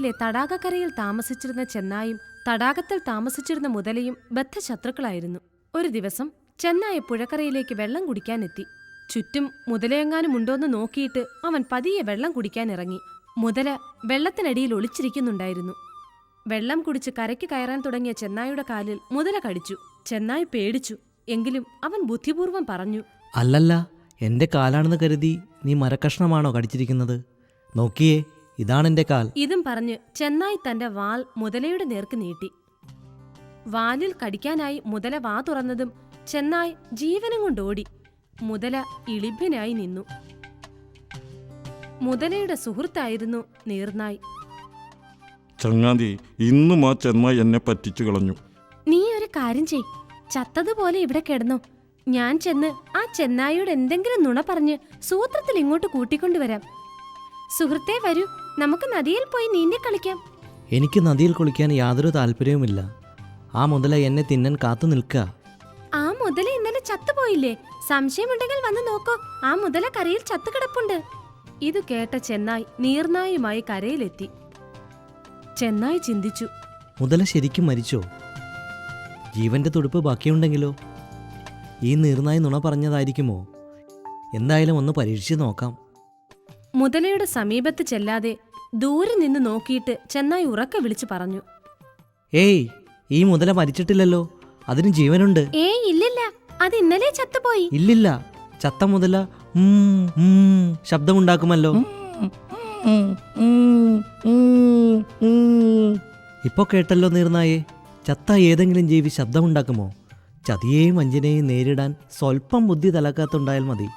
പാർക്കിലെ തടാകക്കരയിൽ താമസിച്ചിരുന്ന ചെന്നായും തടാകത്തിൽ താമസിച്ചിരുന്ന മുതലയും ബദ്ധശത്രുക്കളായിരുന്നു. ഒരു ദിവസം ചെന്നായ പുഴക്കരയിലേക്ക് വെള്ളം കുടിക്കാനെത്തി. ചുറ്റും മുതലയെങ്ങാനും ഉണ്ടോന്ന് നോക്കിയിട്ട് അവൻ പതിയെ വെള്ളം കുടിക്കാനിറങ്ങി. മുതല വെള്ളത്തിനടിയിൽ ഒളിച്ചിരിക്കുന്നുണ്ടായിരുന്നു. വെള്ളം കുടിച്ച് കരയ്ക്ക് കയറാൻ തുടങ്ങിയ ചെന്നായുടെ കാലിൽ മുതല കടിച്ചു. ചെന്നായി പേടിച്ചു. എങ്കിലും അവൻ ബുദ്ധിപൂർവ്വം പറഞ്ഞു, അല്ലല്ല, എന്റെ കാലാണെന്ന് കരുതി നീ മരക്കഷ്ണമാണോ കടിച്ചിരിക്കുന്നത്? നോക്കിയേ, ഇതാണെന്റെ കാൽ. ഇതും പറഞ്ഞ് ചെന്നായി തന്റെ വാൽ മുതലയുടെ നേർക്ക് നീട്ടി. വാലിൽ കടിക്കാനായി മുതല വാ തുറന്നതും ചെന്നായ് ജീവനം കൊണ്ടോടി. മുതല ഇളിഭ്യനായി നിന്നു. മുതലയുടെ സുഹൃത്തായിരുന്നു നീർനായ്. ചങ്ങാതി, ഇന്നും ആ ചെന്നായി എന്നെ പറ്റിച്ചു കളഞ്ഞു. നീ ഒരു കാര്യം ചെയ്, ചത്തതുപോലെ ഇവിടെ കിടന്നോ. ഞാൻ ചെന്ന് ആ ചെന്നായിയോട് എന്തെങ്കിലും നുണ പറഞ്ഞ് സൂത്രത്തിൽ ഇങ്ങോട്ട് കൂട്ടിക്കൊണ്ടുവരാം. സുഹൃത്തേ, വരൂ, നമുക്ക് നദിയിൽ പോയി നീന്തി കളിക്കാം. എനിക്ക് നദിയിൽ കുളിക്കാൻ യാതൊരു താല്പര്യവുമില്ല. ആ മുതല എന്നെ തിന്നാൻ കാത്തു നിൽക്കുക. ആ മുതല ഇന്നലെ ചത്തുപോയില്ലേ? സംശയമുണ്ടെങ്കിൽ വന്ന് നോക്കൂ, ആ മുതല കരയിൽ ചത്തുകിടപ്പുണ്ട്. ഇത് കേട്ട ചെന്നായ് നീർനായുമായി കരയിലെത്തി. ചെന്നായ് ചിന്തിച്ചു, മുതല ശരിക്കും മരിച്ചോ? ജീവന്റെ തുടുപ്പ് ബാക്കിയുണ്ടെങ്കിലോ? ഈ നീർനായി നുണ പറഞ്ഞതായിരിക്കുമോ? എന്തായാലും ഒന്ന് പരീക്ഷിച്ച് നോക്കാം. മുതലയുടെ സമീപത്ത് ചെല്ലാതെ ദൂരെ നിന്ന് നോക്കിയിട്ട് ചെന്നായ് ഉറക്കെ വിളിച്ചു പറഞ്ഞു, ഏയ്, ഈ മുതല മരിച്ചിട്ടില്ലല്ലോ, അതിന് ജീവനുണ്ട്. ഏയ് ഇല്ലില്ല, അത് ഇന്നലെ ചത്തുപോയി. ഇല്ലില്ല, ചത്ത മുതല ശബ്ദമുണ്ടാക്കുമല്ലോ. ഇപ്പൊ കേട്ടല്ലോ നീർനായെ, ചത്ത ഏതെങ്കിലും ജീവി ശബ്ദമുണ്ടാക്കുമോ? ചതിയെയും വഞ്ചനയെയും നേരിടാൻ സ്വൽപ്പം ബുദ്ധി തലക്കാത്തുണ്ടായാൽ മതി.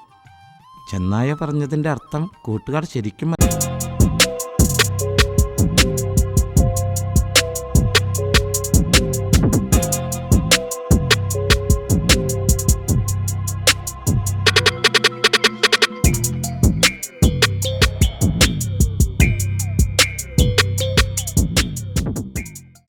ചെന്നായ പറഞ്ഞതിൻ്റെ അർത്ഥം കൂട്ടുകാർ ശരിക്കും